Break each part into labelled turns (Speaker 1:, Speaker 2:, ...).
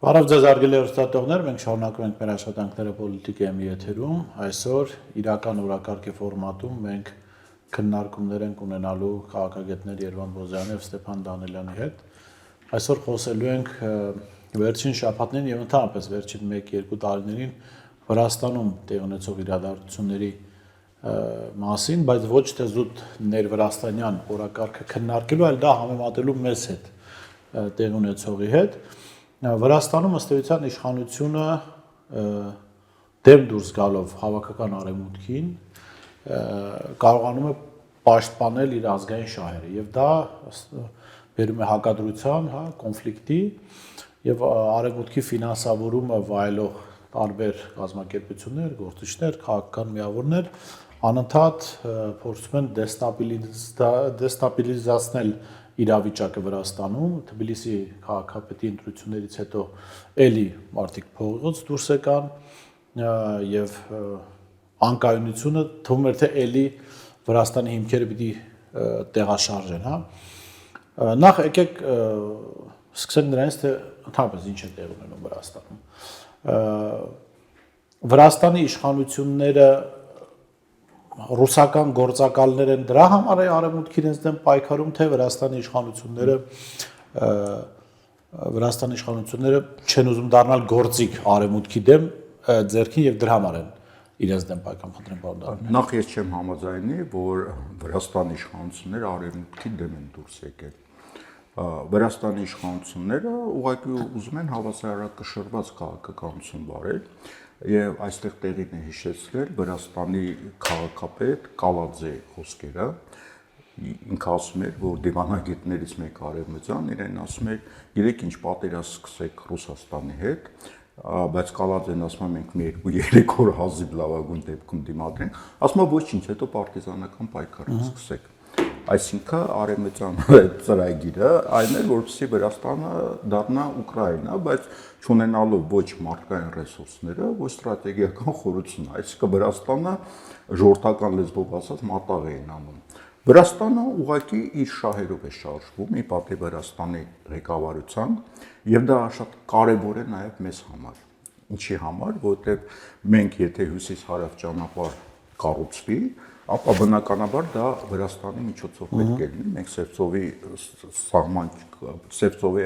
Speaker 1: Բարև ձեզ արգելի հեռուստատողներ, մենք շարունակում ենք մեր աշխատանքները Պոլիտիկ.am-ի եթերում։ Այսօր իրական օրակարգի ֆորմատում մենք քննարկումներ ենք ունենալու քաղաքագետներ Երվանդ Բոզյանի եւ Ստեփան Դանելյանի հետ։ Այսօր խոսելու ենք վերջին շաբաթներին եւ ընդհանրապես վերջին 1-2 տարիներին Վրաստանում տեղի ունեցող իրադարձությունների մասին, բայց ոչ թե զուտ ներվրաստանյան օրակարգը քննարկելու, այլ դա համեմատելու մեզ հետ տեղի ունեցողի հետ։ Վրաստանում ըստ էության իշխանությունը դեմ դուրս գալով հավաքական արևմուտքին կարողանում է պաշտպանել իր ազգային շահերը եւ դա բերում է հակադրության, կոնֆլիկտի եւ արևմուտքի ֆինանսավորումը վայելող տարբեր կազմակերպություններ, գործիչներ, քաղաքական միավորներ անընդհատ փորձում են դեստաբիլիզացնել իրավիճակը Վրաստանում, Թբիլիսի քաղաքապետի ընտրություններից հետո էլի մարդիկ փողոց դուրս եկան եւ անկայունությունը թվում էր թե էլի Վրաստանի հիմքերը պիտի տեղաշարժեն, հա։ Նախ եկեք սկսենք նրանից թե ընդհանրապես ինչ է տեղի ունենում Վրաստանում։ Վրաստանի իշխանությունները ռուսական գործակալներ են դրա համար է արևմուտքի իրենց դեմ պայքարում թե Վրաստանի իշխանությունները չեն ուզում դառնալ գործիք արևմուտքի դեմ ձեռքին եւ դրա համար են իրենց դեմ պայքարում խնդրեմ պարոն Դանելյան։
Speaker 2: Նախ ես չեմ համաձայնի, որ Վրաստանի իշխանությունները արևմուտքի դեմ են դուրս եկել։ Վրաստանի իշխանությունները ուղղակի ուզում են հավասարակշռված քաղաքականություն վարել եւ այստեղ տեղին է հիշեցնել Վրաստանի քաղաքապետ Կալաձե խոսքերը, ինքը ասում էր, որ դիվանագետներից մեկ արևմտյան իրեն ասում էր, գիտեք ինչ պատերազմ սկսեք Ռուսաստանի հետ, բայց Կալաձեն ասում է մենք մի 2-3 օր հազիվ լավագույն դեպքում դիմադրենք, ասում է ոչինչ, հետո պարտիզանական պայքար սկսեք։ Այսինքն արևմտյան ծրագիրը այն է, որպեսզի Վրաստանը դառնա Ուկրաինա, բայց չունենալով ոչ մարդկային ռեսուրսները, ոչ ստրատեգիական խորություն, այսինքն Վրաստանը ժողովրդական լեզվով ասած մատաղ էին անում։ Վրաստանը ուղղակի իր շահերով է շարժվում, ի պատիվ Վրաստանի ղեկավարության, եւ դա շատ կարեւոր է նաեւ մեզ համար։ Ինչի համար, որովհետեւ մենք եթե հյուսիս-հարավ ճանապարհ կառուցվի, ապա բնականաբար դա Վրաստանի միջոցով պետք է լինի, մենք Սևծովի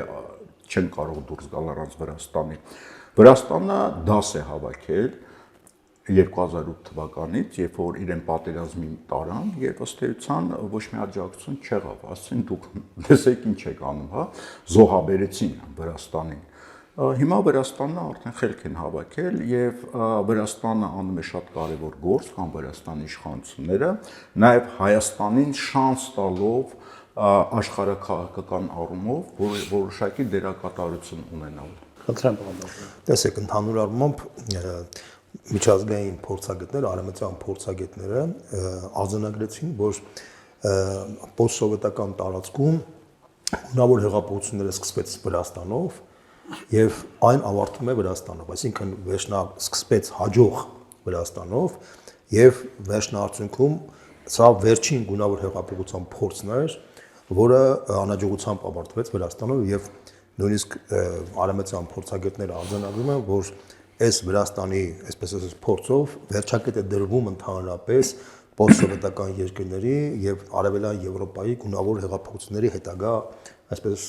Speaker 2: չեն կարող դուրս գալ առանց Վրաստանի։ Վրաստանը դաս է հավաքել 2008 թվականից, երբ որ իրեն պատերազմի տարան, եւ ըստ էության ոչ մի աջակցություն չեղավ, ասեն դուք տեսեք ինչ եք անում, հա, զոհաբերեցին Վրաստանին։ Հիմա Վրաստանը արդեն խելք են հավաքել եւ Վրաստանը անում է շատ կարեւոր գործ կամ Վրաստանի իշխանությունները, նաեւ Հայաստանին շանս տալով աշխարհաքաղաքական առումով որոշակի դերակատարություն ունենալ։
Speaker 1: Խնդրեմ պարոն։
Speaker 3: Տեսեք, ընդհանուր առմամբ միջազգային փորձագետներ, արևմտյան փորձագետները արձանագրեցին, որ պոստսովետական տարածքում հնարավոր հեղափոխությունները սկսվեց Վրաստանով եւ այն ավարտվում է Վրաստանով, այսինքն վերջնավ սկսվեց հաջող Վրաստանով եւ վերջնարդյունքում սա վերջին գունավոր հեղափոխության փորձն էր, որը անհաջողությամբ ավարտվեց Վրաստանով եւ նույնիսկ արևմտյան փորձագետները արձանագրում են, որ այս Վրաստանի, այսպես ասած, փորձով վերջակետ է դրվում ընդհանրապես պոստսովետական երկրների եւ արևելյան Եվրոպայի գունավոր հեղափոխությունների հետագա, այսպես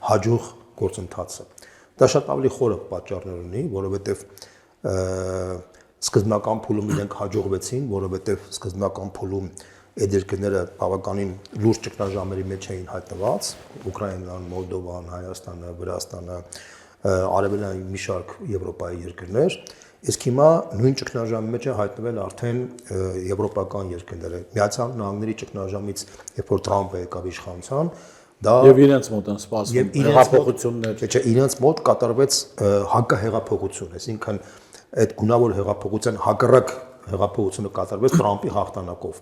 Speaker 3: հաջող գործընթացը։ Դա շատ ավելի խորը պատճառներ ունի, որովհետեւ սկզբնական փուլում իրենք հաջողվեցին, որովհետեւ սկզբնական փուլում այդ երկրները բավականին լուրջ ճգնաժամերի մեջ էին հայտնված, Ուկրաինան, Մոլդովան, Հայաստանը, Վրաստանը, արևելյան մի շարք Եվրոպայի երկրներ, իսկ հիմա նույն ճգնաժամի մեջ է հայտնվել արդեն եվրոպական երկրները։ Միացյալ Նահանգների ճգնաժամից, երբ որ Թրամփը եկավ իշխանության, դա
Speaker 1: եւ իրենց մոտ են սպասվում հեղափոխություններ։
Speaker 3: Չէ, իրենց մոտ կատարվեց հակահեղափոխություն, այսինքն այդ գունավոր հեղափոխության հակառակ հեղափոխությունը կատարվեց Թրամփի հաղթանակով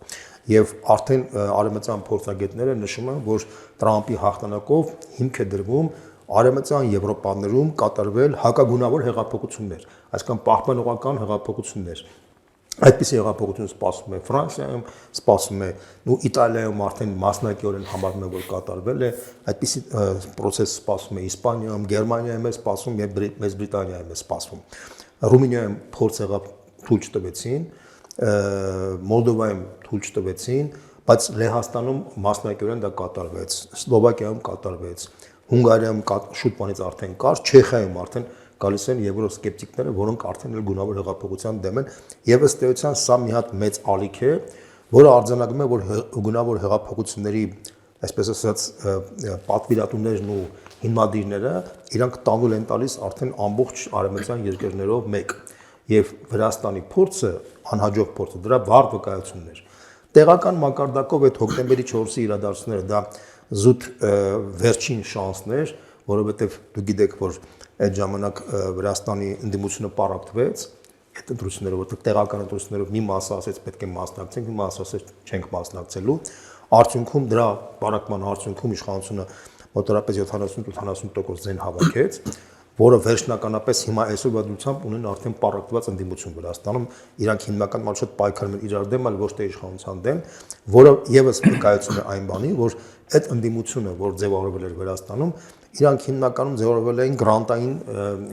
Speaker 3: եւ արդեն արևմտյան փորձագետները նշում են, որ Թրամփի հաղթանակով հիմք է դրվում արևմտյան Եվրոպաներում կատարվել հակագունավոր հեղափոխություններ, այսինքն պահպանողական հեղափոխություններ։ Այդպիսի հեղափոխություն սպասվում է Ֆրանսիայում, սպասվում է Իտալիայում արդեն մասնակիորեն համարվում է, որ կատարվել է, այդպիսի process սպասվում է Իսպանիայում, Գերմանիայում է սպասվում եւ Մեծ Բրիտանիայում է սպասվում։ Ռումինիայում փորձ եղավ, թույլ չտվեցին, Մոլդովայում թույլ չտվեցին, բայց Լեհաստանում մասնակիորեն դա կատարվեց, Սլովակիայում կատարվեց, Հունգարիայում շուտ բանից արդեն կար, Չեխիայում արդեն գալիս են եվրոսկեպտիկները, որոնք արդեն էլ գունավոր հեղափոխության դեմ են, եւ ըստ էության սա մի հատ մեծ ալիք է, որը արձանագրում է, որ գունավոր հեղափոխությունների, այսպես ասած, պատվիրատուներն ու հիմնադիրները իրանք տանուլ են տալիս արդեն ամբողջ արևմտյան երկրներով մեկ, եւ Վրաստանի փորձը, անհաջող փորձը, դրա վառ վկայությունն էր։ Տեղական մակարդակով այդ հոկտեմբերի 4-ի իրադարձությունները դա զուտ վերջին շանսն էր, որովհետեւ դու գիտեք, որ այդ ժամանակ Վրաստանի ընդդիմությունը պարակտվեց այդ ընտրությունները, որտեղ տեղական ընտրություններով մի մասը ասեց պետք է մասնակցենք, մի մասը ասեց չենք մասնակցելու, արդյունքում դրա պարակման արդյունքում իշխանությունը մոտավորապես 70-80% ձեն հավաքեց, որը վերջնականապես հիմա այսօրվա դրությամբ ունեն արդեն պարակտված ընդդիմություն Վրաստանում, իրանք հիմնական մաշտ պայքարում են իրար դեմ, այլ ոչ թե իշխանության դեմ, որը եւս վկայություն է այն բանի, որ այդ ընդդիմությունը, որ ձևավորվել էր Վրաստանում, իրանք հիմնականում ձևավորվել էին գրանտային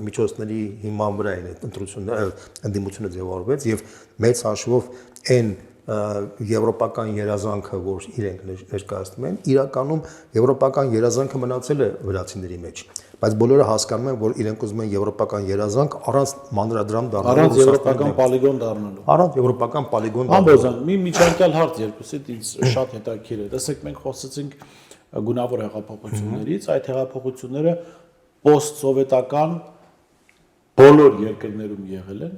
Speaker 3: միջոցների հիման վրա են այդ ընտրությունները, ընդդիմությունը ձևավորվեց եւ մեծ հաշվով այն եվրոպական երազանքը, որ իրենք ներկայացնում են, իրականում եվրոպական երազանքը մնացել է վրացիների մեջ, բայց բոլորը հասկանում են, որ իրենք ուզում են եվրոպական երազանք առանց մանրադրամ դառնալու,
Speaker 1: առանց եվրոպական պոլիգոն դառնալու։
Speaker 3: Առանց եվրոպական պոլիգոն
Speaker 1: Ամբողջան, մի միջանկյալ հարց երկուսից ինձ շատ հետաքրքիր է։ Տեսեք, մենք խոսեցինք գունավոր հեղափոխություններից, այդ հեղափոխությունները post-սովետական բոլոր երկրներում եղել են,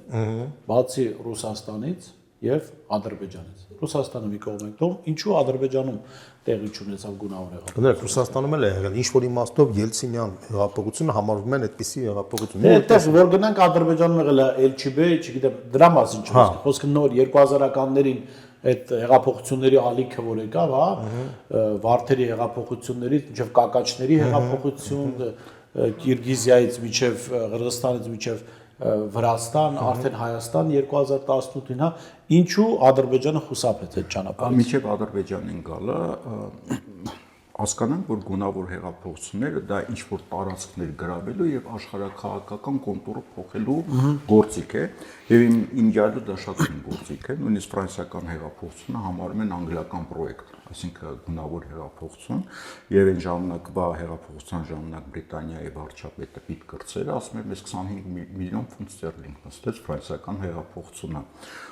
Speaker 1: բացի Ռուսաստանից եւ Ադրբեջանից։ Ռուսաստանը մի կողմ ենք տոնում, ինչու Ադրբեջանում տեղի չունեցավ գունավոր հեղափոխություն։
Speaker 3: Դրանք Ռուսաստանում էլ է եղել, ինչ որ իմաստով Ելցինյան հեղափոխությունը համարվում են այդպիսի հեղափոխություն։
Speaker 1: Այդտեղ որ գնանք Ադրբեջանում եղել է Էլչիբե, չգիտեմ, դրա մասին չի խոսքը նոր 2000-ականներին այդ հեղափոխությունների ալիքը որ եկավ, հա, վարդերի հեղափոխություններից մինչև կակաչների հեղափոխություն, Կիրգիզիայից մինչև Ղրղստանից մինչև Վրաստան, արդեն Հայաստան 2018-ին, հա, ինչու Ադրբեջանը խուսափեց այդ ճանապարհից։
Speaker 2: Մինչև Ադրբեջանին գալը հասկանանք, որ գունավոր հեղափոխությունները դա ինչ որ տարածքներ գրավելու եւ աշխարհակաղակական կոնտուրը փոխելու գործիք է եւ իմ յալու դա շատ큰 գործիք է, նույնիսկ ֆրանսիական հեղափոխությունը համարում են անգլիական պրոյեկտ, այսինքն գունավոր հեղափոխություն եւ այն ժամանակվա հեղափոխության ժամանակ Բրիտանիայի վարչապետը Պիտ Կրտսերը ասում էր, մեզ 25 միլիոն ֆունտ ստերլինգ նստեց ֆրանսիական հեղափոխությունը։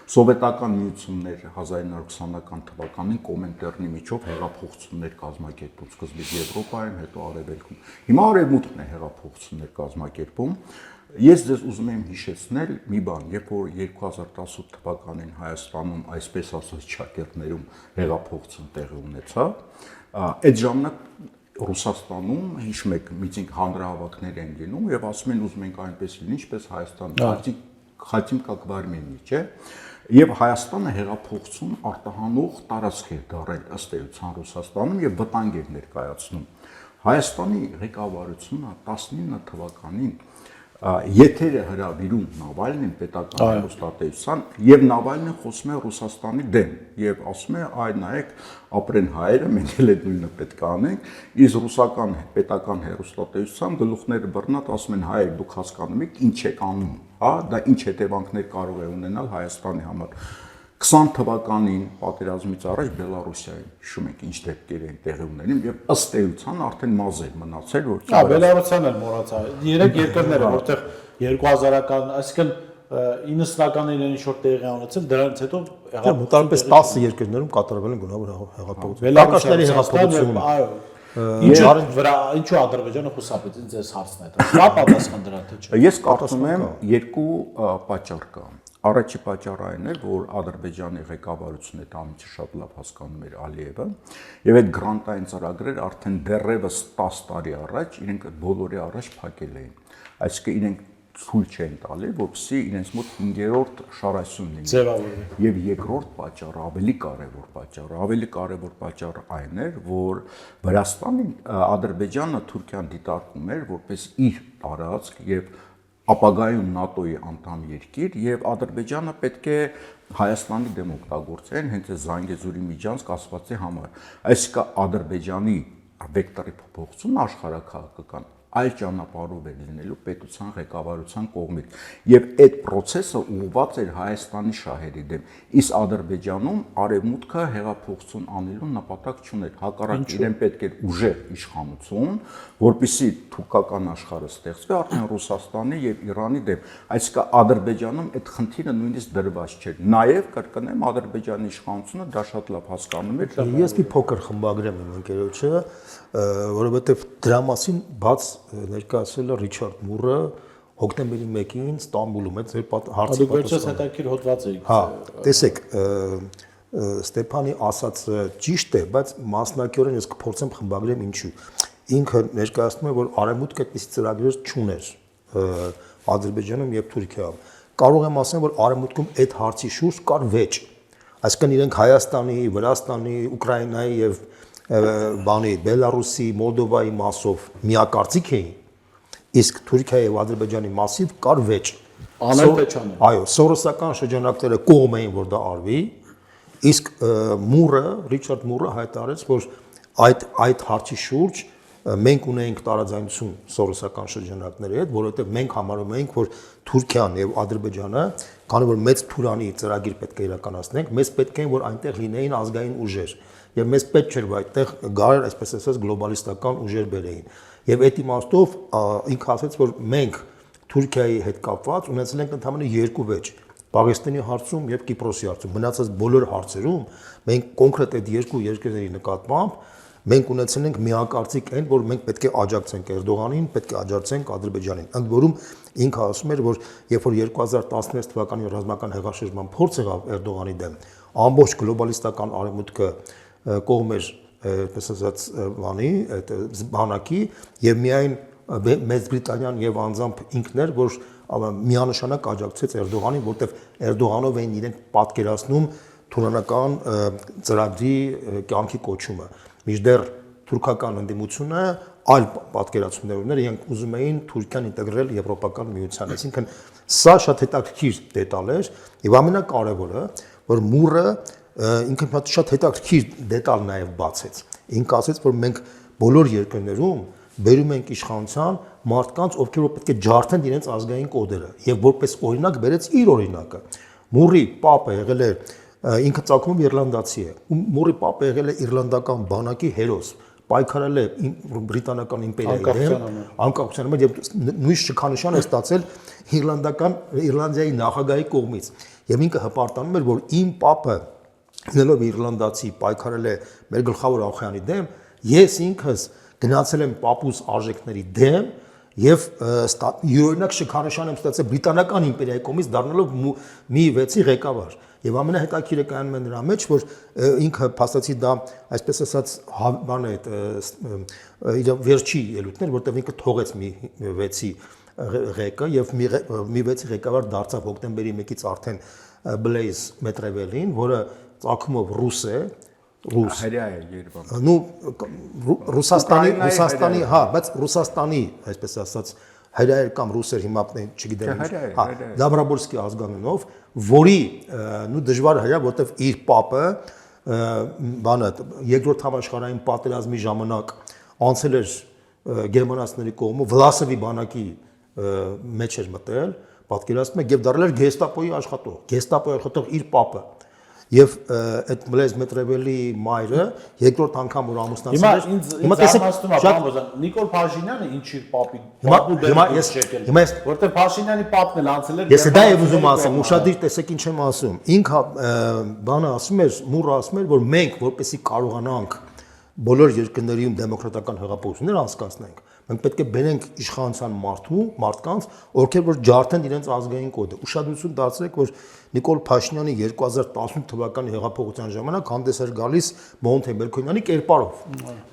Speaker 2: Սովետական միություններ 1920-ական թվականին Կոմենտերնի միջով հեղափոխություններ կազմակերպում, սկզբից Եվրոպայում, հետո Արևելքում։ Հիմա Արևմուտքն է հեղափոխություններ կազմակերպում։ Ես ձեզ ուզում եմ հիշեցնել մի բան, երբ որ 2018 թվականին Հայաստանում, այսպես ասած, ճակերտներում հեղափոխություն տեղի ունեցավ, այդ ժամանակ Ռուսաստանում հիշում եք, միտինգ հանրահավաքներ են լինում եւ ասում են ուզում ենք այնպես լինի, ինչպես Հայաստանում, хотим как в Армении, չէ՞։ Եվ Հայաստանը հեղափոխություն արտահանող տարածք է դարձել ըստ էության Ռուսաստանում եւ վտանգ էր ներկայացնում։ Հայաստանի ղեկավարությունը 19 թվականին եթերը հրավիրում Նավալնին պետական հեռուստատեսության եւ Նավալնին խոսում է Ռուսաստանի դեմ եւ ասում է այ նայեք ապրեն հայերը մենք էլ այդ նույնը պետք է անենք իսկ ռուսական պետական հեռուստատեսության գլուխները բռնած ասում են հայեր դուք հասկանում եք ինչ եք անում հա դա ինչ հետևանքներ կարող է ունենալ Հայաստանի համար 20 թվականին պատերազմից առաջ Բելարուսիայում հիշում եք ինչ դեպքեր են տեղի ունենում եւ ըստ էության արդեն մազեր մնացել որ
Speaker 1: Բելարուսիան էլ մոռացա երեք երկրները որտեղ 2000-ական այսինքն 90-ականներին ինչ որ տեղի ունեցել դրանից հետո
Speaker 3: մոտավորապես 10 երկրներում կատարվել են գունավոր հեղափոխություն Կակաշների հեղափոխությունը
Speaker 1: ինչու Ադրբեջանը խուսափեց ինձ այս հարցն է դա պատասխան դրա թե չէ
Speaker 2: Ես կարծում եմ երկու պատճառ կա Առաջի պատճառը այն է, որ Ադրբեջանի ղեկավարությունը այդ ամիջը շատ լավ հասկանում էր Ալիևը, եւ այդ գրանտային ծրագրերը արդեն դեռևս 10 տարի առաջ իրենք բոլորի առաջ փակել էին։ Այսինքն իրենք ցույց չեն տալի, որպեսզի իրենց մոտ 5-րդ շարասյուն լինի։ Եվ երկրորդ պատճառը, ավելի կարևոր պատճառը այն էր, որ Վրաստանին Ադրբեջանը Թուրքիան դիտարկում էր որպես իր տարածք եւ ապագայում ՆԱՏՕ-ի անդամ երկիր եւ Ադրբեջանը պետք է Հայաստանի դեմ օգտագործեն հենց այս Զանգեզուրի միջանցք ասվածի համար։ Այսինքն Ադրբեջանի վեկտորի փոփոխությունն աշխարհակահաղական այլ ճանապարհով է լինելու պետության ղեկավարության կողմից եւ այդ process-ը ուղղված էր Հայաստանի շահերի դեմ իսկ Ադրբեջանում արևմուտքը հեղափոխություն անելու նպատակ չուներ հակառակ իրեն պետք էր ուժեղ իշխանություն որպեսզի թուրքական աշխարհը ստեղծվի արդեն Ռուսաստանի եւ Իրանի դեմ այսինքն Ադրբեջանում այդ խնդիրը նույնիսկ դրված չէր նաեւ կրկնեմ Ադրբեջանի իշխանությունը դա շատ լավ հասկանում էր
Speaker 3: ես մի փոքր խմբագրեմ իմ ընկերոջը որովհետեւ դրա մասին բաց ներկայացրել է Ռիչարդ Մուրը հոկտեմբերի 1-ին Ստամբուլում այդ ձեր հարցի
Speaker 1: պատասխանը հետաքրքիր հոդված է
Speaker 3: հա տեսեք Ստեփանի ասածը ճիշտ է բայց մասնակիորեն ես կփորձեմ խմբագրեմ ինչու ինքը ներկայացնում է որ արևմուտքը այդպիսի ծրագրեր չուներ Ադրբեջանում եւ Թուրքիայում կարող եմ ասեմ որ արևմուտքում այդ հարցի շուրջ կար վեճ այսինքն իրենք Հայաստանի, Վրաստանի, Ուկրաինայի եւ բանի Բելարուսի, Մոլդովայի մասով միակարծիք էին, իսկ Թուրքիայի եւ Ադրբեջանի մասիվ կար վեճ։
Speaker 1: Անել թե չանել։
Speaker 3: Այո, սորոսական շրջանակները կողմ էին, որ դա արվի, իսկ Մուրը, Ռիչարդ Մուրը հայտարարեց, որ այդ հարցի շուրջ մենք ունենք տարաձայնություն սորոսական շրջանակների հետ, որովհետեւ մենք համարում ենք, որ Թուրքիան եւ Ադրբեջանը, քանի որ մեծ Թուրանի ծրագիր պետք է իրականացնենք, մեզ պետք է որ այնտեղ լինեին ազգային ուժեր։ Եվ մեզ պետք չէր, որ այդտեղ գարեր, այսպես ասած, գլոբալիստական ուժեր բերեին։ Եվ այդ իմաստով ինքը ասաց, որ մենք Թուրքիայի հետ կապված ունեցել ենք ընդհանրապես երկու վեճ՝ Պաղեստինի հարցում եւ Կիպրոսի հարցում։ Մնացած բոլոր հարցերում մենք կոնկրետ այդ երկու երկրների նկատմամբ մենք ունեցել ենք միակարծիք այն, որ մենք պետք է աջակցենք Էրդողանին, պետք է աջակցենք Ադրբեջանին։ Ընդ որում ինքը ասում էր, որ երբ որ 2016 թվականի ռազմական հեղաշրջման փորձ եղավ Էրդողանի դեմ, ամբողջ գլոբալիստական արևմուտքը կողմ էր այդպես ասած բանի այդ բանակի եւ միայն Մեծ Բրիտանիան եւ անձամբ ինքն էր որ միանշանակ աջակցեց Էրդողանին որտեվ Էրդողանով էին իրենք պատկերացնում թուրանական ծրագրի կյանքի կոչումը միջդեռ թուրքական ընդդիմությունը այլ պատկերացումներ ուներ իրենք ուզում էին Թուրքիան ինտեգրել եվրոպական միության այսինքն սա շատ հետաքրքիր դետալ էր եւ ամենակարևորը որ Մուրը ինքը շատ հետաքրքիր դետալ նաև բացեց։ Ինքը ասաց, որ մենք բոլոր երկրներում բերում ենք իշխանության մարդկանց, ովքեր որ պետք է ջարդեն իրենց ազգային կոդերը եւ որպես օրինակ բերեց իր օրինակը։ Մուրի պապը եղել է ինքը ցակում իռլանդացի է։ Մուրի պապը եղել է իռլանդական բանակի հերոս, պայքարել է բրիտանական իմպերիայի դեմ, անկախության համար եւ նույն շքանշան է ստացել Իռլանդիայի նախագահի կողմից։ Եվ ինքը հպարտանում էր, որ իմ պապը Նելով իռլանդացի պայքարել է մեր գլխավոր աղյանի դեմ, ես ինքս գնացել եմ պապուս արժեքների դեմ եւ յուրօրինակ շքանշան եմ ստացել բրիտանական իմպերիայի կողմից դառնալով մի վեցի ղեկավար։ Եվ ամենահետաքրքիրը կայանում է նրա մեջ, որ ինքը փաստացի դա այսպես ասած բան է իր վերջի ելույթներ, որտեղ ինքը թողեց մի վեցի ղեկը եւ մի վեցի ղեկավար դարձավ հոկտեմբերի 1-ից արդեն Blaise Metrevellin, որը ցակումով ռուս է, ռուս։
Speaker 2: Հրյա է Երևան։
Speaker 3: Ну Ռուսաստանի, հա, բայց Ռուսաստանի, այսպես ասած, հրյա կամ ռուսեր հիմա չգիտեմ, հա, Դաբրաբորսկի ազգանունով, որի նու դժվար հրյա, որտեվ իր պապը բանը երկրորդ համաշխարհային պատերազմի ժամանակ անցել էր գերմանացիների կողմով Վլասովի բանակի մեջ էր մտել, պատկերացնում եք եւ դառել էր գեստապոյի աշխատող իր պապը եւ այդ Blaise Metrevellin-ի մայրը երկրորդ անգամ որ ամուսնացել էր
Speaker 1: հիմա տեսեք շատ Նիկոլ Փաշինյանը ինչ իր պապի
Speaker 3: ես
Speaker 1: որտեղ Փաշինյանի պապն էլ անցել էր
Speaker 3: ես դա եմ ուզում ասեմ ուշադիր տեսեք ինչ եմ ասում ինքը բանը ասում էր Մուրը ասում էր որ մենք որպեսի կարողանանք բոլոր երկրներում դեմոկրատական հեղափոխություններ անցկացնենք մենք պետք է բերենք իշխանության մարդկանց, ովքեր որ ջարդեն իրենց ազգային կոդը։ Ուշադրություն դարձրեք, որ Նիկոլ Փաշինյանի 2018 թվականի հեղափոխության ժամանակ հանդես էր գալիս Մոնթե Մելքոնյանի կերպարով։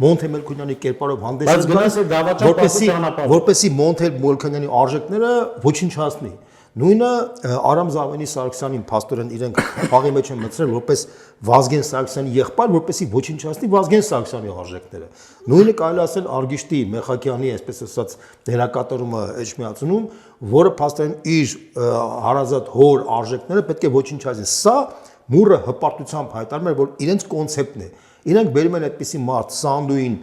Speaker 3: Մոնթե Մելքոնյանի կերպարով հանդես էր գալիս, որպեսի Մոնթե Մելքոնյանի արժեքները ոչնչացնի։ Նույնը Արամ Զավենի Սարգսյանին փաստորեն իրենք խաղի մեջ են մտցրել որպես Վազգեն Սարգսյանի եղբայր, որպեսզի ոչնչացնի Վազգեն Սարգսյանի արժեքները։ Նույնը կարելի ասել Արգիշտի Մեխակյանի, այսպես ասած, դերակատարումը Էջմիածնում, որը փաստորեն իր հարազատ հոր արժեքները պետք է ոչնչացնի։ Սա մուրը հպարտությամբ հայտարարում է, որ իրենց կոնցեպտն է։ Իրենք բերում են այդպիսի մարդ Սանդուին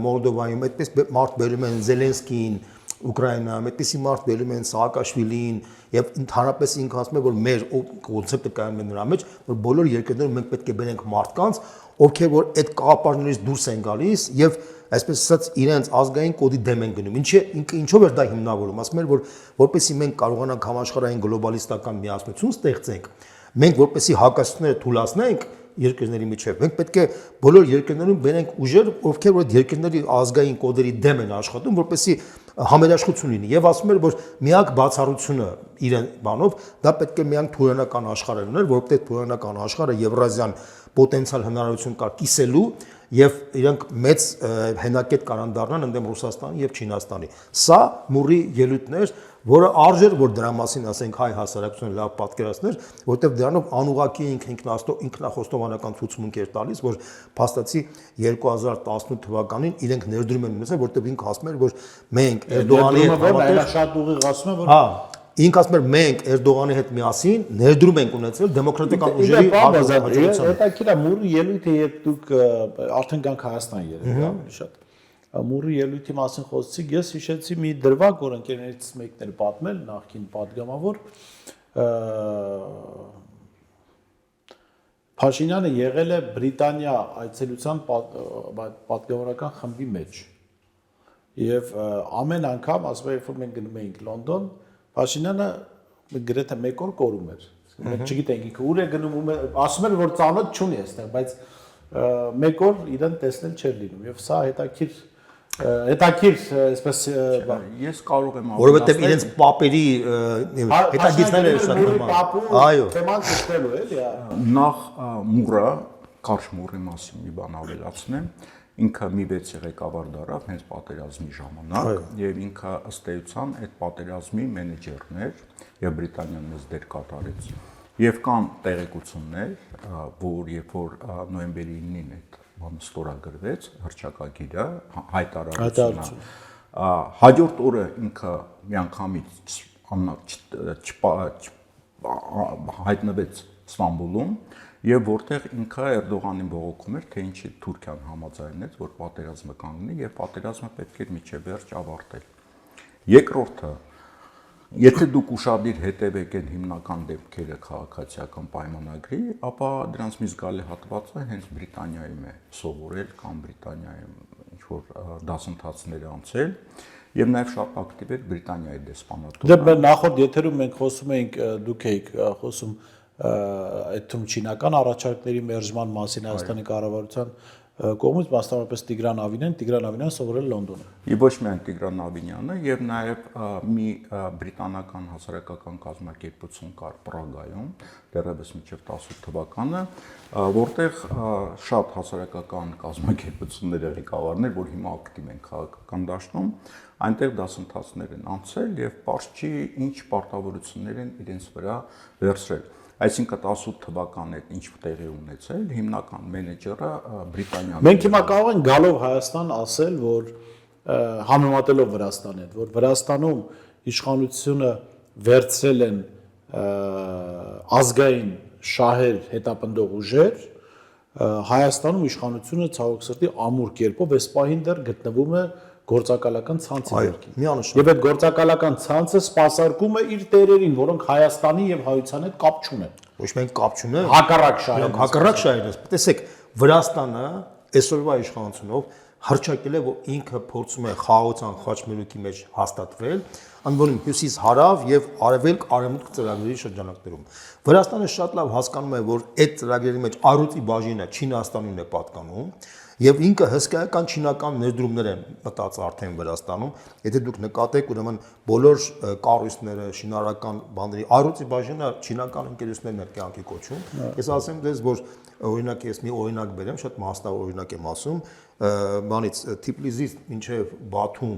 Speaker 3: Մոլդովայում, այդպես մարդ բերում են Զելենսկիին Ուկրաինայում, այդպիսի մարդ բերում են Սաակաշվիլին եւ ընդհանրապես ինքը ասում է, որ մեր կոնցեպտը կայանում է նրա մեջ, որ բոլոր երկրներում մենք պետք է բերենք մարդկանց, ովքեր որ այդ կաղապարներից դուրս են գալիս եւ այսպես ասած իրենց ազգային կոդի դեմ են գնում։ Ինչով էր դա հիմնավորում, ասում էր, որ որպեսզի մենք կարողանանք համաշխարհային գլոբալիստական միասնություն ստեղծենք, մենք որպեսզի հակասությունները թույլատնենք երկրների միջև, մենք պետք է բոլոր երկրներում բերենք ուժեր, ովքեր որ երկրների ազգային կոդերի դեմ են աշխատում, որպեսզի համերաշխություն լինի եւ ասում էր, որ միակ բացառությունը իրեն բանով դա պետք է միակ թուրքական աշխարհը լիներ, որովհետեւ թուրքական աշխարհը Եվրազիան պոտենցիալ հնարավորություն կա կիսելու եւ իրենք մեծ հենակետ կարան դառնան ընդդեմ Ռուսաստանի եւ Չինաստանի։ Սա մուրի ելույթներ, որը արժեր, որ դրա մասին ասենք հայ հասարակությունը լավ պատկերացներ, որտեղ դրանով անուղակի ինքնախոստովանական ցուցմունք էր տալիս, որ փաստացի 2018 թվականին իրենք ներդրում են ունեցել, որտեղ ինքը ասում էր, որ մենք Էրդողանի հետ
Speaker 1: համատեղ շատ ուղիղ ասում է, որ
Speaker 3: հա ինքը ասում էր մենք Էրդողանի հետ միասին ներդրում ենք ունեցել դեմոկրատական ուժերի հաջողության։
Speaker 1: Հետաքրքիր է մուրի ելույթը, երբ դուք արդեն գանք Հայաստան երևի, ավելի շատ մուրի ելույթի մասին խոսեցիք, ես հիշեցի մի դրվագ, որ ընկերներից մեկն էր պատմել, նախկին падգամավոր, Փաշինյանը եղել է Բրիտանիա այցելության падգամավորական խմբի մեջ եւ ամեն անգամ ասում է, երբ որ մենք գնում էինք Լոնդոն, Փաշինյանը գրեթե մեկ օր կորում էր։ Մենք չգիտենք ինքը ուր է գնում, ասում էր, որ ծանոթ չունի այստեղ, բայց մեկ օր իրեն տեսնել չէր լինում եւ սա հետաքրքիր, այսպես
Speaker 2: ես կարող եմ
Speaker 3: որովհետեւ իրենց պապերի հետագիծները շատ նման։ Այո,
Speaker 1: թեման կստելու էլի։
Speaker 2: Նախ մուրը կարճ մուրի մասին մի բան ավելացնեմ, ինքը մի վեցի ղեկավար դարավ հենց պատերազմի ժամանակ եւ ինքը ըստ էության այդ պատերազմի մենեջերն էր եւ Բրիտանիան մեծ դեր կատարեց։ Եվ կան տեղեկություններ, որ երբ որ նոյեմբերի 9-ին այդ բանը ստորագրվեց, հռչակագիրը, հայտարարությունը, հաջորդ օրը ինքը միանգամից հայտնվեց Ստամբուլում եւ որտեղ ինքը Էրդողանին բողոքում էր, թե ինչի Թուրքիան համաձայնեց, որ պատերազմը կանգնի եւ պատերազմը պետք էր միջև վերջ ավարտել։ Երկրորդը, եթե դուք ուշադիր հետևեք այն հիմնական դեպքերը քաղաքացիական պայմանագրի, ապա դրանց մի զգալի հատվածը հենց Բրիտանիայում է սովորել կամ Բրիտանիայում ինչ որ դասընթացներ անցել եւ նաեւ շատ ակտիվ էր Բրիտանիայի դեսպանատունը։
Speaker 1: Դե նախորդ եթերում մենք խոսում էինք, դուք եք խոսում այդ թվում չինական առաջարկների մերժման մասին Հայաստանի կառավարության կողմից, մասնավորապես Տիգրան Ավինյան սովորել Լոնդոնում։
Speaker 2: Եվ ոչ միայն Տիգրան Ավինյանը, եւ նաեւ մի բրիտանական հասարակական կազմակերպություն կար Պրագայում, դեռևս մինչև 18 թվականը, որտեղ շատ հասարակական կազմակերպություններ ղեկավարներ, որ հիմա ակտիվ են քաղաքական դաշտում, այնտեղ դասընթացներ են անցել եւ պարզ չի ինչ պարտավորություններ են իրենց վրա վերցրել։ Այսինքն 18 թվականն է ինչ տեղի ունեցել, հիմնական մենեջերը Բրիտանիան։
Speaker 1: Մենք հիմա կարող ենք գալով Հայաստան ասել, որ համեմատելով Վրաստանի հետ, որ Վրաստանում իշխանությունը վերցրել են ազգային շահեր հետապնդող ուժեր, Հայաստանում իշխանությունը ցավոք սրտի ամուր կերպով այս պահին դեռ գտնվում է գործակալական ցանցի ներքին։
Speaker 3: Միանշանակ։
Speaker 1: Եվ այդ գործակալական ցանցը սպասարկում է իր տերերին, որոնք Հայաստանի եւ հայության հետ կապ չունեն։
Speaker 3: Ոչ միայն կապ չունեն,
Speaker 1: Հակառակ շահերն։
Speaker 3: հակառակ շահերն։ Տեսեք, Վրաստանը այսօրվա իշխանությունով հռչակել է, որ ինքը փորձում է խաղաղության խաչմերուկի մեջ հաստատվել, անվանում հյուսիս-հարավ եւ արևելք-արևմուտք ծրագրերի շրջանակներում։ Վրաստանը շատ լավ հասկանում է, որ այդ ծրագրերի մեջ առյուծի բաժինը Չինաստանին է պատկանում եւ ինքը հսկայական չինական ներդրումներ են մտած արդեն Վրաստանում։ Եթե դուք նկատեք, ուրեմն բոլոր կառույցները, շինարարական բաների առյուծի բաժինը չինական ընկերություններն են կյանքի կոչում։ Ես ասեմ դες, որ օրինակ ես մի օրինակ բերեմ, շատ մասնավոր օրինակ եմ ասում, բանից Թիֆլիսից մինչև Բաթում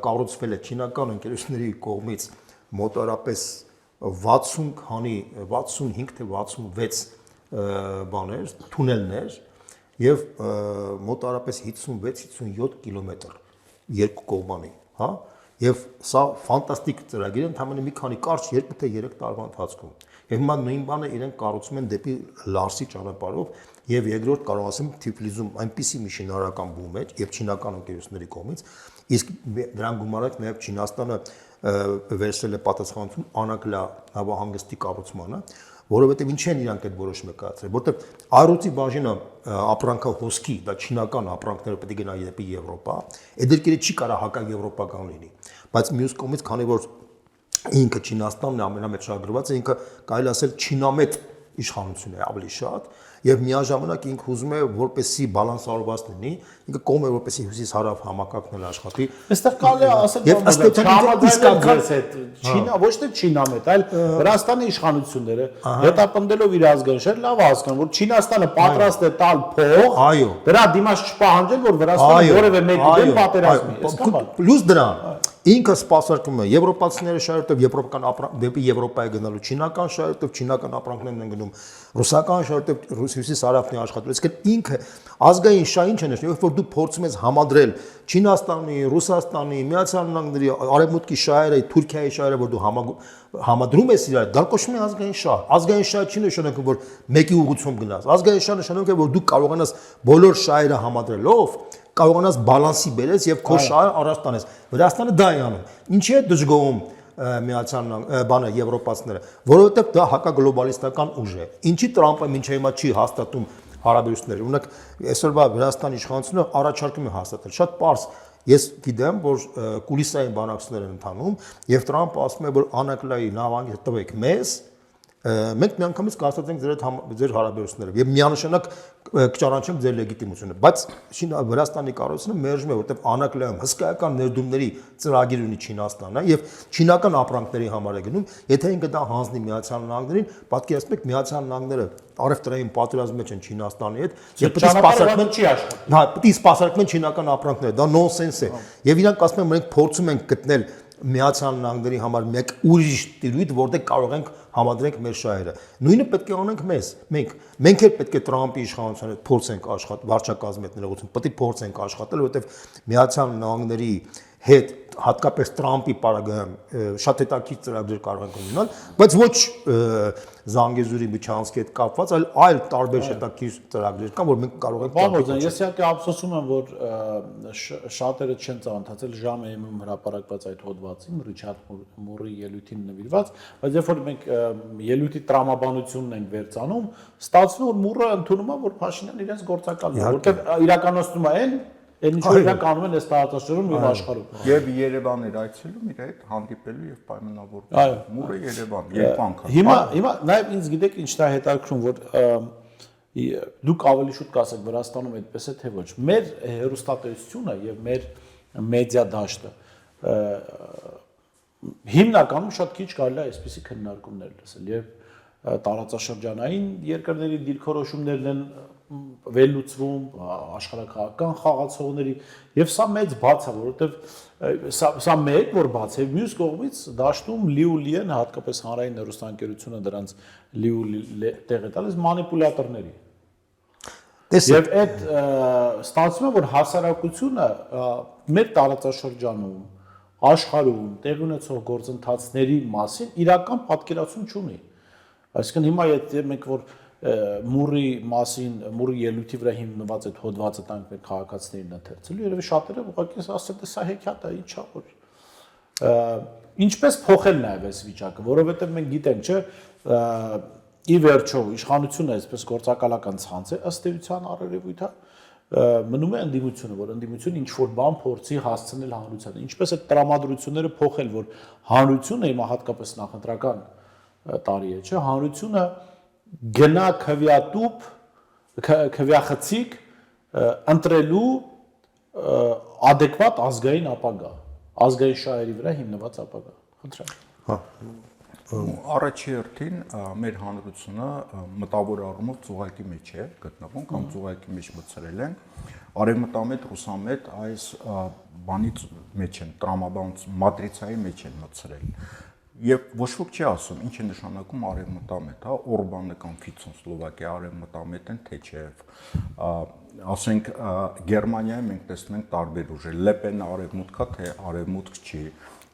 Speaker 3: կառուցվել է չինական ընկերությունների կողմից մոտարապես 60 քանի 65 թե 66 բաներ, թունելներ եւ մոտարապես 56-57 կիլոմետր երկու կողմանի, հա? Եվ սա ֆանտաստիկ ծրագիր է, ընդհանրապես մի քանի կարճ 2 թե 3 տարվա ընթացքում։ Եվ հիմա նույն բանը իրենք կառուցում են դեպի Լարսի ճանապարհով եւ երկրորդ կարող ասեմ Թիֆլիսում այնպիսի մի շինարարական բում է եւ չինական ընկերությունների կողմից, իսկ դրան գումարած նաեւ Չինաստանը վերցրել է պատասխանատվություն Անակլա նավահանգստի կառուցմանը, որովհետեւ ինչ են իրանք այդ որոշումը կայացրել, որտեղ առյուծի բաժինը ապրանքահոսքի, դա չինական ապրանքները պետք է գնա դեպի Եվրոպա, այդ երկիրը չի կարող հակաեվրոպական լինի, բայց մյուս կողմից քանի որ ինքը Չինաստանն է ամենամեծ շահագրված է, ինքը կարելի ասել չինամետ իշխանություն է ավելի շատ եւ միաժամանակ ինքը ուզում է որպեսի բալանսավորված լինի, ինքը կողմ է որպեսի հյուսիս-հարավ համակարգն աշխատի։
Speaker 1: Այստեղ կարելի է ասել,
Speaker 3: Եվ ըստ
Speaker 1: Չինա ոչ թե Չինամետ, այլ Վրաստանի իշխանությունները հետապնդելով իր ազգային շահերը լավ հասկանում, որ Չինաստանը պատրաստ է տալ փող, դրա դիմաց չպահանջել, որ Վրաստանը որևէ մեկի դեմ պատերազմի։
Speaker 3: Պլյուս դրան ինքը սպասարկում է եվրոպացիները շահերով եվրոպական ապրանք դեպի Եվրոպա է գնալու, չինական շահերով չինական ապրանքներն են գնում, ռուսական շահերով հյուսիս-հարավն է աշխատելու։ Իսկ ինքը ազգային շահ ինչ է նշանակում, երբ որ դու փորձում ես համադրել Չինաստանի, Ռուսաստանի, Միացյալ Նահանգների, Արևմուտքի շահերը, Թուրքիայի շահերը, որ դու համադրում ես իրար, դա կոչվում է ազգային շահ։ Ազգային շահը չի նշանակում, որ մեկի ուղղությամբ գնաս։ Ազգային շահը նշանակում է, որ դու կարողանաս բոլոր շահերը համադրելով կարողանաս բալանսի բերես եւ քո շահը առաջ տանես։ Վրաստանը դա է անում։ Ինչի է դժգոհում Միացյալ բանը եվրոպացիները, որովհետեւ դա հակագլոբալիստական ուժ է։ Ինչի Տրամպը մինչև հիմա չի հաստատում հարաբերությունները։ Օրինակ, այսօրվա Վրաստանի իշխանությունը առաջարկում է հաստատել։ Շատ պարզ ես գիտեմ, որ կուլիսային բանակցություններ են ընթանում եւ Տրամպը ասում է, որ Անակլայի նավանգը տվեք մեզ, մենք միանգամից կհաստատենք ձեր հարաբերությունները եւ միանշանակ կճանաչենք ձեր լեգիտիմությունը, բայց Վրաստանի կառույցը մերժում է, որտեղ Անակլայում հսկայական ներդրումների ծրագիր ունի Չինաստանը եւ չինական ապրանքների համար է գնում, եթե ինքը դա հանձնի Միացյալ Նահանգներին, պատկերացնեք Միացյալ Նահանգները առևտրային պատերազմի մեջ են Չինաստանի հետ եւ պետք է սպասարկեն չի աշխատի։ Հա, պետք է սպասարկեն չինական ապրանքները, դա նոնսենս է։ Եվ իրանք ասում են, մենք փորձում ենք գտնել Միացյալ Նահանգների համար մեկ ուրիշ տիրույթ, որտեղ կարող ենք համադրենք մեր շահերը։ Նույնը պետք է անենք մեզ։ Մենք էլ պետք է Տրամպի իշխանության հետ փորձենք աշխատել, վարչակազմի հետ ներողություն, պետք է փորձենք աշխատել, որովհետև Միացյալ Նահանգների հետ հատկապես Տրամպի պարագայում շատ հետաքրքիր ծրագրեր կարող են ունենալ, բայց ոչ Զանգեզուրի Բիչանսկի հետ կապված, այլ տարբեր հետաքրքիր ծրագրեր կան, որ մենք կարող ենք
Speaker 1: Բանոց, ես իհարկե ափսոսում եմ, որ շատերը չեն ծանոթացել ժամը հրապարակված այդ հոդվածին, Ռիչարդ Մուրի ելույթին նվիրված, բայց երբ որ մենք ելույթի տրամաբանությունն ենք վերցանում, ստացվում որ Մուրը ընդունում է, որ Փաշինյանն իրենց գործակալն է, որտեղ իրականացնում է այն ինչ որ իրենք անում են այս տարածաշրջանում եւ աշխարհում։
Speaker 2: Եվ Երևան էր այցելում իր հետ հանդիպելու եւ պայմանավորվում։ Մուրը Երևան երբ անգամ։
Speaker 1: Հիմա նաեւ ինձ գիտեք ինչն է հետաքրքրում, որ դուք ավելի շուտ կասեք Վրաստանում այդպես է թե ոչ։ Մեր հերոստատեսությունը եւ մեր մեդիա դաշտը հիմնականում շատ քիչ կարելի է այսպիսի քննարկումներ լսել եւ տարածաշրջանային երկրների դիրքորոշումներն են վերլուծվում աշխարհակահաղական խաղացողների եւ սա մեծ բաց է, որովհետեւ սա մեկ որ բաց է, մյուս կողմից դաշտում լի են հատկապես հանրային հեռուստաընկերությունը դրանց լի տեղ է տալիս մանիպուլյատորների։ Եվ այդ ստացվում է, որ հասարակությունը մեր տարածաշրջանում, աշխարհում տեղ ունեցող գործընթացների մասին իրական պատկերացում չունի։ Այսինքն հիմա եթե մենք որ Մուրի մասին, Մուրի ելույթի վրա հիմնված այդ հոդվածը տանք մեր քաղաքացիներին ընթերցելու, երևի շատերը ուղղակի ասել թե սա հեքիաթ է, ինչա որ ինչպես փոխել նաև այս վիճակը, որովհետև մենք գիտենք, չէ, ի վերջո իշխանությունը այսպես գործակալական ցանց է, ըստ էության առերևույթ է, մնում է ընդդիմությունը, որ ընդդիմությունը ինչ որ բան փորձի հասցնել հանրությանը, ինչպես է տրամադրությունները փոխել, որ հանրությունը հիմա հատկապես նախընտրական տարի է, չէ, հանրությունը գնա քվյախցիկ ընտրելու adekvat ազգային ապագա, ազգային շահերի վրա հիմնված ապագա։ Խնդրեմ։
Speaker 3: Հա։
Speaker 2: Առաջի հերթին մեր հանրությունը մտավոր առումով ծուղակի մեջ է գտնվում կամ ծուղակի մեջ մտցրել են արևմտամետ, ռուսամետ այս բանի մեջ են տրամաբանության մատրիցայի մեջ են մտցրել։ Եվ ոչ ոք չի ասում, ինչ է նշանակում արևմտամետ, հա, Օրբանը կամ Ֆիցոն Սլովակիա արևմտամետ են, թե չէ։ Ասենք Գերմանիայում մենք տեսնում ենք տարբեր ուժեր, Լեպենը արևմուտք է, թե արևմուտք չի։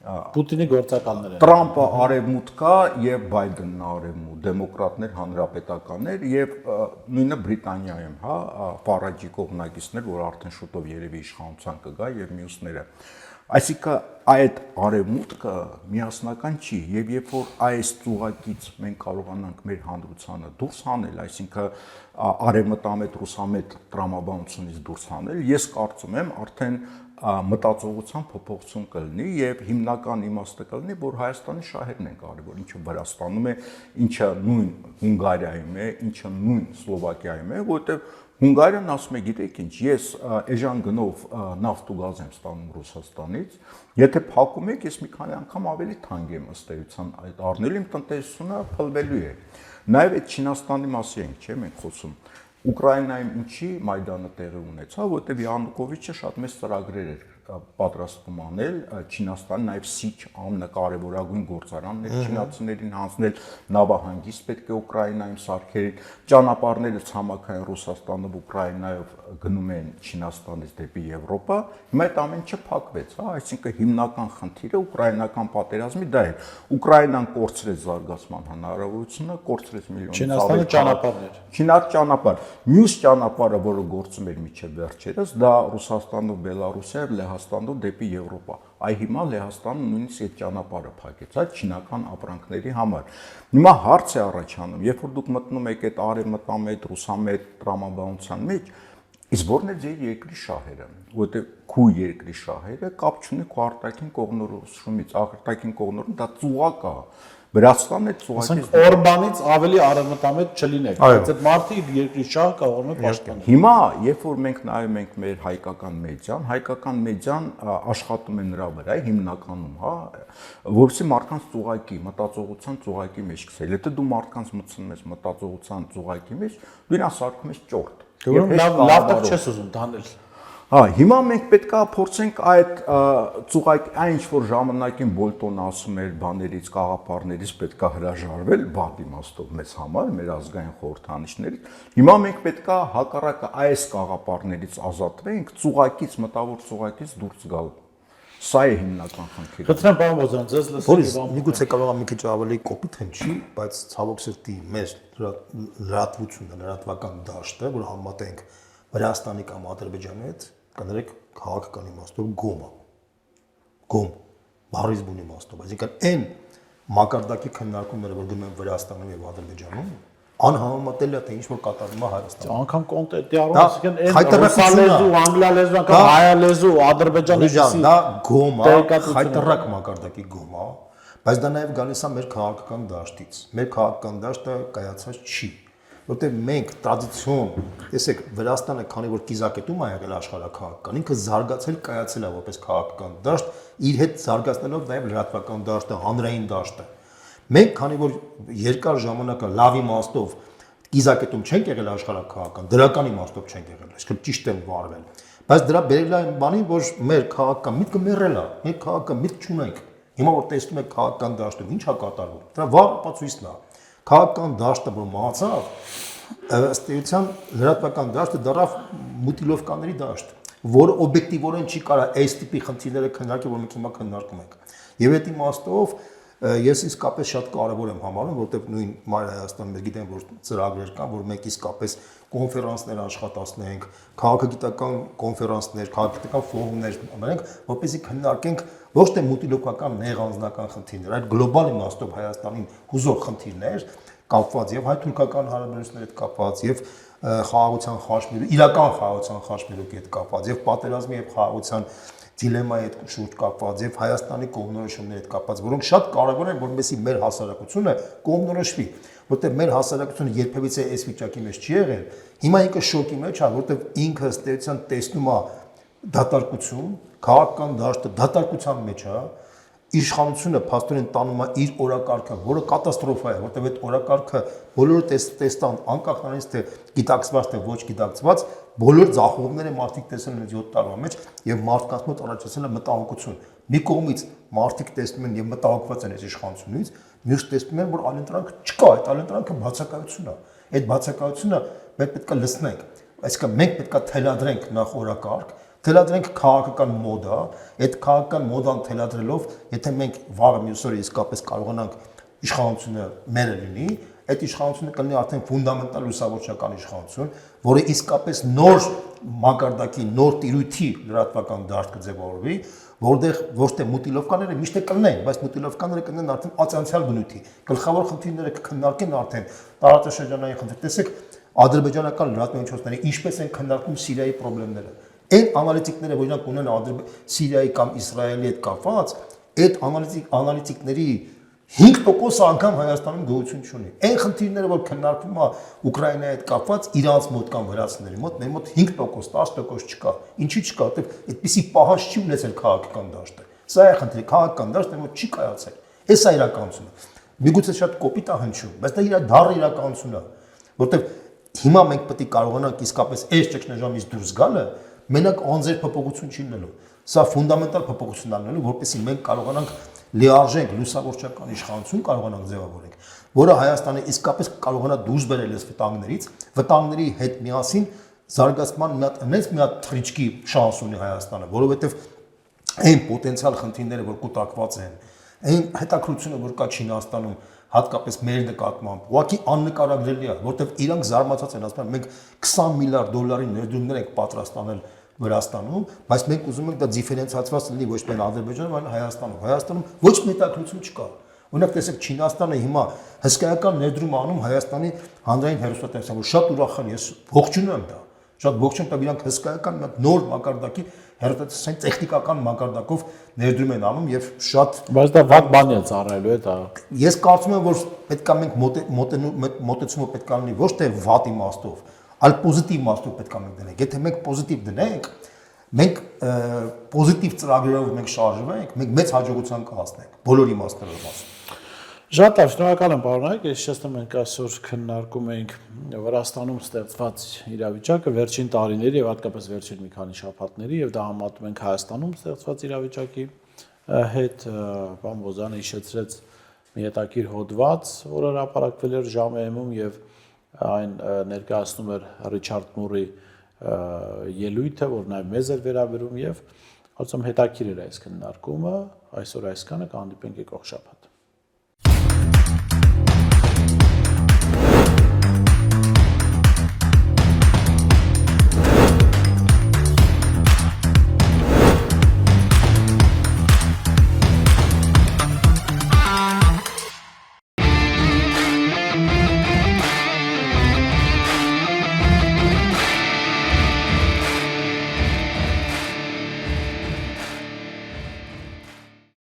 Speaker 1: Պուտինի գործակալներ են։
Speaker 2: Տրամպը արևմուտք է եւ Բայդենն արևմուտք, դեմոկրատներ, հանրապետականներ եւ նույնը Բրիտանիայում, հա, Ֆարաջի կողմնակիցներ, որ արդեն շուտով երևի իշխանության կգա եւ մյուսները։ Այսինքն այդ արևմուտքը միասնական չի եւ երբ որ այս ծուղակից մենք կարողանանք մեր հանրությանը դուրս հանել, այսինքն արևմտամետ ռուսամետ տրամաբանությունից դուրս հանել, ես կարծում եմ արդեն մտածողության փոփոխություն կլինի եւ հիմնական իմաստը կլինի, որ Հայաստանի շահերն են կարևոր, ինչը Վրաստանում է, ինչը նույն Հունգարիայում է, ինչը նույն Սլովակիայում է, որտեղ Հունգարիան ասում է, գիտեք ինչ, ես էժան գնով նավթ ու գազ եմ ստանում Ռուսաստանից, եթե փակում եք, ես մի քանի անգամ ավելի թանկ եմ ըստ էության այդ առնելու, իմ տնտեսությունը փլվելու է։ Նաև այդ Չինաստանի մասին ենք, չէ՞, մենք խոսում։ Ուկրաինայում ինչի Մայդանը տեղի ունեցավ, որտեղ Յանուկովիչը շատ մեծ ծրագրեր էր պատրաստվում անել Չինաստան, նաև Սիչ ամենակարևորագույն գործարանն էր չինացիներին հանձնել, նավահանգիստ պետք է Ուկրաինայում սարքել, ճանապարհները ցամաքային Ռուսաստանով Ուկրաինայով գնում են Չինաստանից դեպի Եվրոպա, հիմա այդ ամեն ինչը փակվեց, հա, այսինքն հիմնական խնդիրը ուկրաինական պատերազմի դա էր։ Ուկրաինան կորցրեց զարգացման հնարավորությունը, կորցրեց միլիոնից
Speaker 1: Չինաստանը ճանապարհներ։
Speaker 2: Չինաստան ճանապարհ։ Մյուս ճանապարհը, որը գործում էր մինչև վերջերս, դա Ռուսաստանով Բելարուսիա եւ Լեհաստանով դեպի Եվրոպա։ Այ հիմա Լեհաստանը նույնիսկ այդ ճանապարհը փակեց, այդ չինական ապրանքների համար։ Հիմա հարց է առաջանում, երբ որ դուք մտնում եք այդ արևմտամետ, ռուսամետ տրամաբանության մեջ, իսկ ո՞րն է ձեր երկրի շահերը, որտեղ քու երկրի շահերը կապ չունի քո արտաքին կողմնորոշումից, արտաքին կողմնորոշում դա ծուղակ է։ Վրաստանն է ծուղակից
Speaker 1: Օրբանից ավելի արևմտամետ չլինեք, բայց այդ մարդը իր երկրի շահը կարող է պաշտպանել։
Speaker 2: Հիմա, երբ որ մենք նայում ենք մեր հայկական մեդիան աշխատում է նրա վրա հիմնականում, հա, որովհետեւ մարդկանց ծուղակի, մտածողության ծուղակի մեջ գցել։ Եթե դու մարդկանց մտցնում ես մտածողության ծուղակի մեջ, դու իրան սարքում ես ճորտ։
Speaker 1: Դու լավ տեղ չես ուզում դանել։
Speaker 2: Հա, հիմա մենք պետք է փորձենք այդ ծուղակ այն ինչ որ ժամանակին Բոլտոնը ասում էր բաներից, կաղապարներից պետք է հրաժարվել, բադ իմաստով մեզ համար, մեր ազգային խորհրդանիշներից։ Հիմա մենք պետք է հակառակը այս կաղապարներից ազատվենք, ծուղակից, մտավոր ծուղակից դուրս գալ։ Սա է հիմնական խնդիրը։
Speaker 1: Խնդրեմ, պարոն Բոզյան, ձեզ լսել
Speaker 3: Բորիս, միգուցե կարող է մի քիչ ավելի կոպիտ եմ չի, բայց ցավոք սրտի մեր լրատվությունը, լրատվական դաշտը, որ համատենք Վրաստանի կամ Ադրբեջանի հետ, կներեք քաղաքական իմաստով գոմ է։ Գոմ, բառից բուն իմաստով, այսինքն այն մակարդակի քննարկումները, որ գնում են Վրաստանում եւ Ադրբեջանում, անհամեմատելի է թե ինչ որ կատարվում է Հայաստանում։
Speaker 1: Անգամ կոնտենտի առումով, այսինքն ռուսալեզու, անգլալեզու, կամ հայալեզու, ադրբեջանի
Speaker 3: դա գոմ է, խայտարակ մակարդակի գոմ է, բայց դա նաև գալիս է մեր քաղաքական դաշտից։ Մեր քաղաքական դաշտը կայացած չի, որտեղ մենք տրադիցիոն, տեսեք, Վրաստանը, քանի որ կիզակետում է եղել աշխարհաքաղաքական, ինքը զարգացել կայացել է որպես քաղաքական դաշտ, իր հետ զարգացնելով նաև լրատվական դաշտը, հանրային դաշտը։ Մենք, քանի որ երկար ժամանակ լավ իմաստով կիզակետում չենք եղել աշխարհաքաղաքական, դրական իմաստով չենք եղել, այսինքն ճիշտ եմ վարվել, բայց դրա բերել է այն բանի, որ մեր քաղաքական միտքը մեռել է, մենք քաղաքական միտք չունենք։ Հիմա որ տեսնում եք քաղաքական դաշտում ինչ է կատարվում, դրա վառ ապացույցն է։ Քաղաքական դաշտը որ մահացավ, ըստ էության լրատվական դաշտը դառավ մուտիլովկաների դաշտ, որը օբյեկտիվորեն չի կարող այս տիպի խնդիրները քննարկել, որ մենք հիմա քննարկում ենք։ Եվ այդ իմաստով ես իսկապես շատ կարևոր եմ համարում, որտեղ նույն Մայր Հայաստանում մենք գիտենք, որ ծրագրեր կան, որ մենք իսկապես կոնֆերանսներ աշխատացնենք, քաղաքագիտական կոնֆերանսներ, քաղաքագիտական ֆորումներ անենք, որպեսզի քննարկենք ոչ թե մուտիլոկական նեղանձնական խնդիրներ, այլ գլոբալ իմաստով Հայաստանին հուզող խնդիրներ կապված եւ հայ-թուրքական հարաբերությունների հետ կապված եւ խաղաղության խաչմերու, իրական խաղաղության խաչմերուկի հետ կապված եւ պատերազմի եւ խաղաղության դիլեմայի հետ շուրջ կապված եւ Հայաստանի կողմնորոշումների հետ կապված, որոնք շատ կարեւոր են, որովհետեւ մեր հասարակությունը կողմնորոշվի, որտեղ մեր հասարակությունը երբևիցե այս վիճակի մեջ չի եղել։ Հիմա ինքը շոկի մեջ է, որտեղ ինքը ըստ էության տեսնում է դատարկություն, քաղաքական դաշտը դատարկության մեջ է, իշխանությունը փաստորեն տանում է իր օրակարգը, որը կատաստրոֆա է, որտեղ այդ օրակարգը բոլորը տեստան, անկախ նրանից թե գիտակցված թե ոչ գիտակցված, բոլոր ձախողումները մարդիկ տեսել են 7 տարվա մեջ եւ մարդկանց մոտ առաջացել է մտահոգություն։ մի կողմից մարդիկ տեսնում են եւ մտահոգված են այս իշխանությունից, մյուս տեսնում են, որ այլընտրանք չկա, այդ այլընտրանքը բացակայություն է։ Այդ բացակայությունը մենք պետք է լցնենք։ Այսինքն մենք պետք է թելադրենք նախ օրակարգ, թելադրենք քաղաքական մոդա, այդ քաղաքական մոդան թելադրելով, եթե մենք վաղը մյուս օրը իսկապես կարողանանք իշխանությունը մերը լինի, այդ իշխանությունը կլինի արդեն ֆունդամենտալ լուսավորչական իշխանություն, որը իսկապես նոր մակարդակի, նոր տիրույթի լրատվական դաշտ կձևավորվի, որտեղ ոչ թե մուտիլովկաները միշտ կլինեն, բայց մուտիլովկաները կլինեն արդեն ածանցյալ բնույթի։ Գլխավոր խնդիրները կքննարկեն արդեն տարածաշրջանային խնդիր։ Տեսեք, ադրբեջանական լրատվամիջոցները ինչպես են քննարկում Սիրիայի խնդիրները։ Այն անալիտիկները, որ իրանք ունեն Սիրիայի կամ Իսրայելի հետ կապված, այդ անալիտիկների 5% անգամ Հայաստանում գոյություն չունի։ Այն խնդիրները, որ քննարկվում է Ուկրաինայի հետ կապված, իրանց մոտ կամ վրացիների մոտ, մեր մոտ 5%, 10% չկա։ Ինչի՞ չկա, որտեղ այդպիսի պահանջ չի ունեցել քաղաքական դաշտը։ Սա է խնդիրը, քաղաքական դաշտը մեր մոտ չի կայացել։ Էս է իրականությունը։ Միգուցե շատ կոպիտ է հնչում, բայց դա իր դառը իրականություն է, որտեղ հիմա մենք պետք է կարողանանք իսկապես այս ճգնաժամից դուրս գալը, մենակ անձեր փոփոխություն չի լինելու։ Սա ֆունդամենտալ փոփոխություն է լինելու, որպեսզի մենք կարողանանք լիարժեք լուսավորչական իշխանություն կարողանանք ձևավորենք, որը Հայաստանը իսկապես կարողանա դուրս բերել այս վտանգներից, վտանգների հետ միասին զարգացման մի հատ թռիչքի շանս ունի Հայաստանը, որովհետև այն պոտենցիալ խնդիրները, որ կուտակված են, այն հետաքրությունը, որ կա Չինաստանում, հատկապես մեր նկատմամբ, ուղղակի աննկարագրելի է, որովհետև իրանք զարմացած են, ասում են, մենք $20 միլիարդ ներդրումներ ենք պատրաստ անել Վրաստանում, բայց մենք ուզում ենք դա դիֆերենցիացված լինի ոչ միայն Ադրբեջանում, այլ Հայաստանում։ Հայաստանում ոչ մի հետաքրություն չկա։ Օրինակ տեսեք, Չինաստանը հիմա հսկայական ներդրում անում Հայաստանի հանրային հեռուստատեսության, որ շատ ուրախալի է, ես ողջունում եմ դա։ Շատ ողջունում եմ, իրանք հսկայական նոր մակարդակի հեռուստատեսության տեխնիկական մակարդակով ներդրում են անում եւ շատ
Speaker 1: Բայց դա վատ բան է ծառայելու է դա։
Speaker 3: Ես կարծում եմ, որ պետք է մենք մոտեցումը պետք է լինի ոչ թե վատ իմաստով, այլ պոզիտիվ իմաստով պետք է մենք դնենք։ Եթե մենք պոզիտիվ դնենք, մենք պոզիտիվ ծրագրերով մենք շարժվենք, մենք մեծ հաջողության կհասնենք բոլոր իմաստներով։
Speaker 1: Շատ լավ, շնորհակալ եմ պարոն Հայկ, ես հիշեցնում ենք այսօր քննարկում ենք Վրաստանում ստեղծված իրավիճակը վերջին տարիների եւ հատկապես վերջին մի քանի շաբաթների եւ դա համատում ենք Հայաստանում ստեղծված իրավիճակի հետ պարոն Բոզյանը հիշեցրեց մի հետաքրքիր հոդված, որը հրապարակվել էր ժամը-ում եւ այն ներկայացնում էր Ռիչարդ Մուրի ելույթը, որ նաեւ մեզ էր վերաբերում եւ կարծում հետաքրքիր էր այս քննարկումը, այսօր այսքանը կհանդիպենք եկող շաբաթ